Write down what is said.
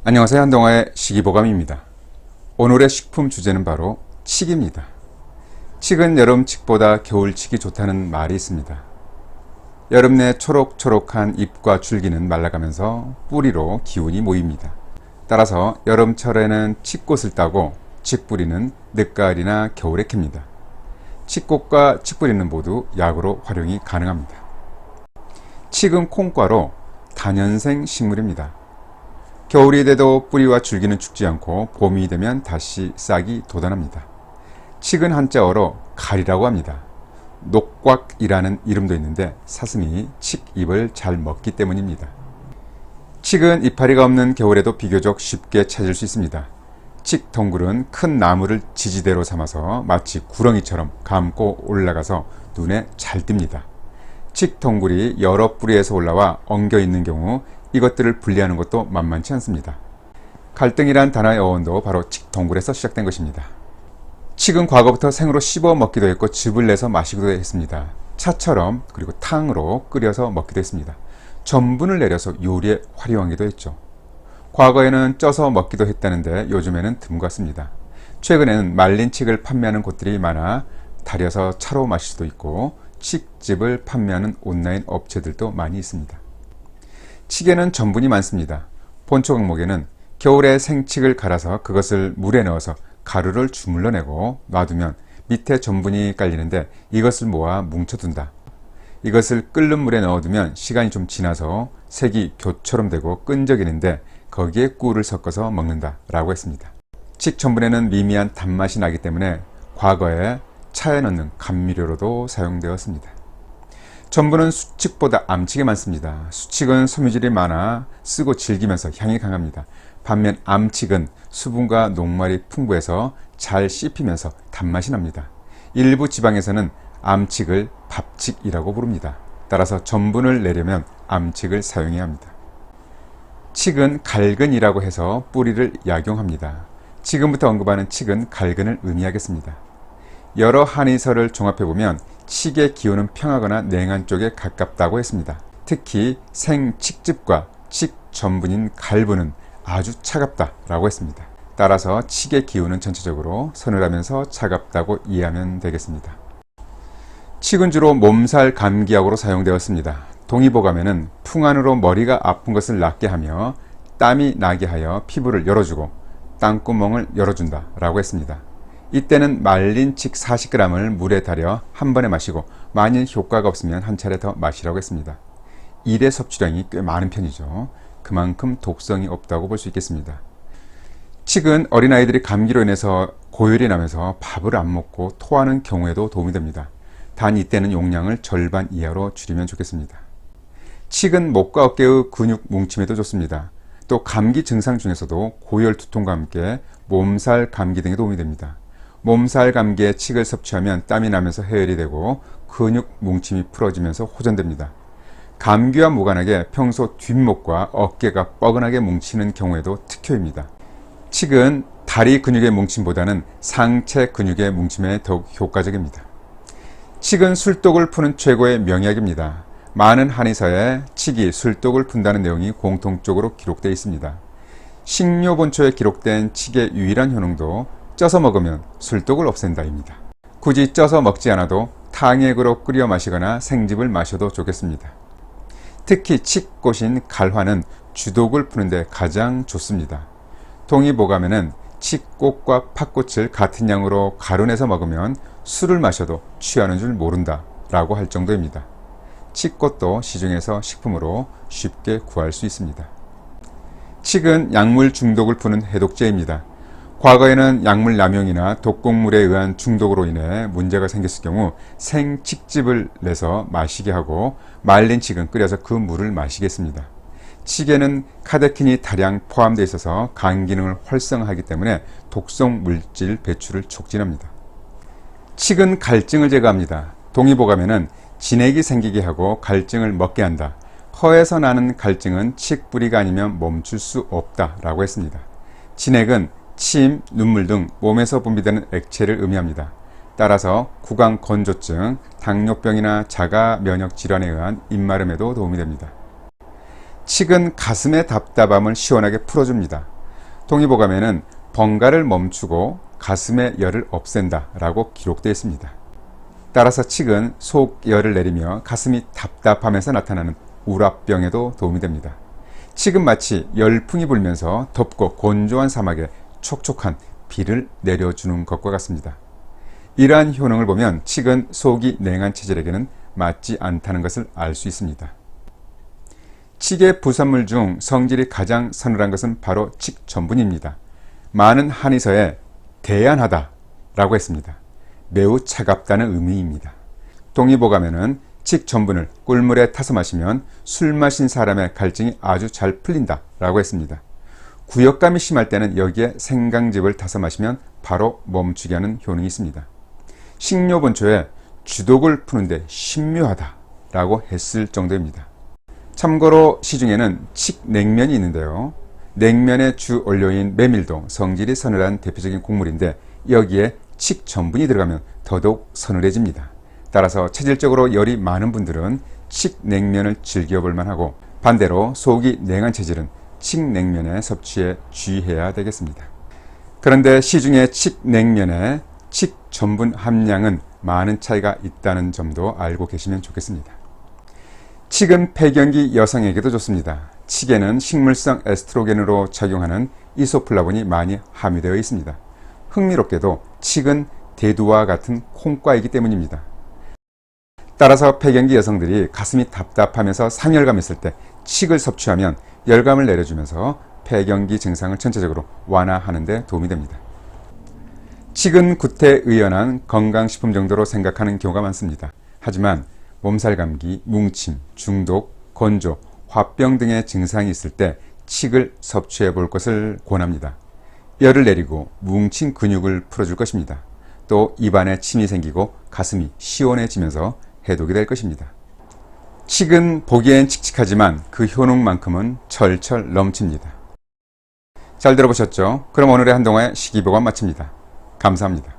안녕하세요. 한동아의 식이보감입니다. 오늘의 식품 주제는 바로 칡입니다. 칡은 여름칡보다 겨울칡이 좋다는 말이 있습니다. 여름 내 초록초록한 잎과 줄기는 말라가면서 뿌리로 기운이 모입니다. 따라서 여름철에는 칡꽃을 따고 칡뿌리는 늦가을이나 겨울에 캡니다. 칡꽃과 칡뿌리는 모두 약으로 활용이 가능합니다. 칡은 콩과로 다년생 식물입니다. 겨울이 돼도 뿌리와 줄기는 죽지 않고 봄이 되면 다시 싹이 돋아납니다. 칡은 한자어로 갈이라고 합니다. 녹곽이라는 이름도 있는데 사슴이 칡잎을 잘 먹기 때문입니다. 칡은 이파리가 없는 겨울에도 비교적 쉽게 찾을 수 있습니다. 칡 덩굴은 큰 나무를 지지대로 삼아서 마치 구렁이처럼 감고 올라가서 눈에 잘 띕니다. 칡 덩굴이 여러 뿌리에서 올라와 엉겨 있는 경우 이것들을 분리하는 것도 만만치 않습니다. 갈등이란 단어의 어원도 바로 칡 덩굴에서 시작된 것입니다. 칡은 과거부터 생으로 씹어 먹기도 했고 즙을 내서 마시기도 했습니다. 차처럼 그리고 탕으로 끓여서 먹기도 했습니다. 전분을 내려서 요리에 활용하기도 했죠. 과거에는 쪄서 먹기도 했다는데 요즘에는 드문 것 같습니다. 최근에는 말린 칡을 판매하는 곳들이 많아 달여서 차로 마실 수도 있고 칡즙을 판매하는 온라인 업체들도 많이 있습니다. 칡에는 전분이 많습니다. 본초 강목에는 겨울에 생칡을 갈아서 그것을 물에 넣어서 가루를 주물러내고 놔두면 밑에 전분이 깔리는데 이것을 모아 뭉쳐둔다. 이것을 끓는 물에 넣어두면 시간이 좀 지나서 색이 교처럼 되고 끈적이는데 거기에 꿀을 섞어서 먹는다 라고 했습니다. 칡 전분에는 미미한 단맛이 나기 때문에 과거에 차에 넣는 감미료로도 사용되었습니다. 전분은 수칡보다 암칡이 많습니다. 수칡은 섬유질이 많아 쓰고 질기면서 향이 강합니다. 반면 암칡은 수분과 녹말이 풍부해서 잘 씹히면서 단맛이 납니다. 일부 지방에서는 암칡을 밥칡이라고 부릅니다. 따라서 전분을 내려면 암칡을 사용해야 합니다. 칡은 갈근이라고 해서 뿌리를 약용합니다. 지금부터 언급하는 칡은 갈근을 의미하겠습니다. 여러 한의설을 종합해보면 칡의 기운은 평하거나 냉한 쪽에 가깝다고 했습니다. 특히 생칡즙과 칡 전분인 갈분은 아주 차갑다라고 했습니다. 따라서 칡의 기운은 전체적으로 서늘하면서 차갑다고 이해하면 되겠습니다. 칡은 주로 몸살 감기약으로 사용되었습니다. 동의보감에는 풍안으로 머리가 아픈 것을 낫게 하며 땀이 나게 하여 피부를 열어주고 땀구멍을 열어준다 라고 했습니다. 이때는 말린 칡 40g을 물에 달여 한 번에 마시고 만일 효과가 없으면 한 차례 더 마시라고 했습니다. 일의 섭취량이 꽤 많은 편이죠. 그만큼 독성이 없다고 볼 수 있겠습니다. 칡은 어린아이들이 감기로 인해서 고열이 나면서 밥을 안 먹고 토하는 경우에도 도움이 됩니다. 단 이때는 용량을 절반 이하로 줄이면 좋겠습니다. 칡은 목과 어깨의 근육 뭉침에도 좋습니다. 또 감기 증상 중에서도 고열 두통과 함께 몸살 감기 등에 도움이 됩니다. 몸살 감기에 칡을 섭취하면 땀이 나면서 해열이 되고 근육 뭉침이 풀어지면서 호전됩니다. 감기와 무관하게 평소 뒷목과 어깨가 뻐근하게 뭉치는 경우에도 특효입니다. 칡은 다리 근육의 뭉침보다는 상체 근육의 뭉침에 더욱 효과적입니다. 칡은 술독을 푸는 최고의 명약입니다. 많은 한의사에 칡이 술독을 푼다는 내용이 공통적으로 기록되어 있습니다. 식료본초에 기록된 칡의 유일한 효능도 쪄서 먹으면 술독을 없앤다입니다. 굳이 쪄서 먹지 않아도 탕액으로 끓여 마시거나 생즙을 마셔도 좋겠습니다. 특히 칡꽃인 갈화는 주독을 푸는데 가장 좋습니다. 동의보감에는 칡꽃과 팥꽃을 같은 양으로 가루내서 먹으면 술을 마셔도 취하는 줄 모른다 라고 할 정도입니다. 칡꽃도 시중에서 식품으로 쉽게 구할 수 있습니다. 칡은 약물 중독을 푸는 해독제입니다. 과거에는 약물 남용이나 독극물에 의한 중독으로 인해 문제가 생겼을 경우 생칡즙을 내서 마시게 하고 말린 칡은 끓여서 그 물을 마시게 했습니다. 칡에는 카테킨이 다량 포함되어 있어서 간 기능을 활성화하기 때문에 독성 물질 배출을 촉진합니다. 칡은 갈증을 제거합니다. 동의보감에는 진액이 생기게 하고 갈증을 먹게 한다. 혀에서 나는 갈증은 칡 뿌리가 아니면 멈출 수 없다 라고 했습니다. 진액은 침, 눈물 등 몸에서 분비되는 액체를 의미합니다. 따라서 구강 건조증, 당뇨병이나 자가 면역 질환에 의한 입마름에도 도움이 됩니다. 칡은 가슴의 답답함을 시원하게 풀어줍니다. 동의보감에는 번갈을 멈추고 가슴의 열을 없앤다 라고 기록되어 있습니다. 따라서 칡은 속열을 내리며 가슴이 답답하면서 나타나는 우라병에도 도움이 됩니다. 칡은 마치 열풍이 불면서 덥고 건조한 사막에 촉촉한 비를 내려주는 것과 같습니다. 이러한 효능을 보면 칡은 속이 냉한 체질에게는 맞지 않다는 것을 알 수 있습니다. 칡의 부산물 중 성질이 가장 서늘한 것은 바로 칡 전분입니다. 많은 한의서에 대안하다 라고 했습니다. 매우 차갑다는 의미입니다. 동의보감에는 칡 전분을 꿀물에 타서 마시면 술 마신 사람의 갈증이 아주 잘 풀린다 라고 했습니다. 구역감이 심할 때는 여기에 생강즙을 타서 마시면 바로 멈추게 하는 효능이 있습니다. 식료본초에 주독을 푸는데 신묘하다 라고 했을 정도입니다. 참고로 시중에는 칡냉면이 있는데요. 냉면의 주 원료인 메밀도 성질이 서늘한 대표적인 곡물인데 여기에 칡 전분이 들어가면 더더욱 서늘해집니다. 따라서 체질적으로 열이 많은 분들은 칡냉면을 즐겨볼 만하고 반대로 속이 냉한 체질은 칡냉면의 섭취에 주의해야 되겠습니다. 그런데 시중의 칡냉면의 칡 전분 함량은 많은 차이가 있다는 점도 알고 계시면 좋겠습니다. 칡은 폐경기 여성에게도 좋습니다. 칡에는 식물성 에스트로겐으로 작용하는 이소플라본이 많이 함유되어 있습니다. 흥미롭게도 칡은 대두와 같은 콩과이기 때문입니다. 따라서 폐경기 여성들이 가슴이 답답하면서 상열감 있을 때 칡을 섭취하면 열감을 내려주면서 폐경기 증상을 전체적으로 완화하는 데 도움이 됩니다. 칡은 구태의연한 건강식품 정도로 생각하는 경우가 많습니다. 하지만 몸살 감기, 뭉침, 중독, 건조, 화병 등의 증상이 있을 때 칡을 섭취해 볼 것을 권합니다. 열을 내리고 뭉친 근육을 풀어줄 것입니다. 또 입안에 침이 생기고 가슴이 시원해지면서 해독이 될 것입니다. 칡은 보기엔 칙칙하지만 그 효능만큼은 철철 넘칩니다. 잘 들어보셨죠? 그럼 오늘의 한동화의 식이보감 마칩니다. 감사합니다.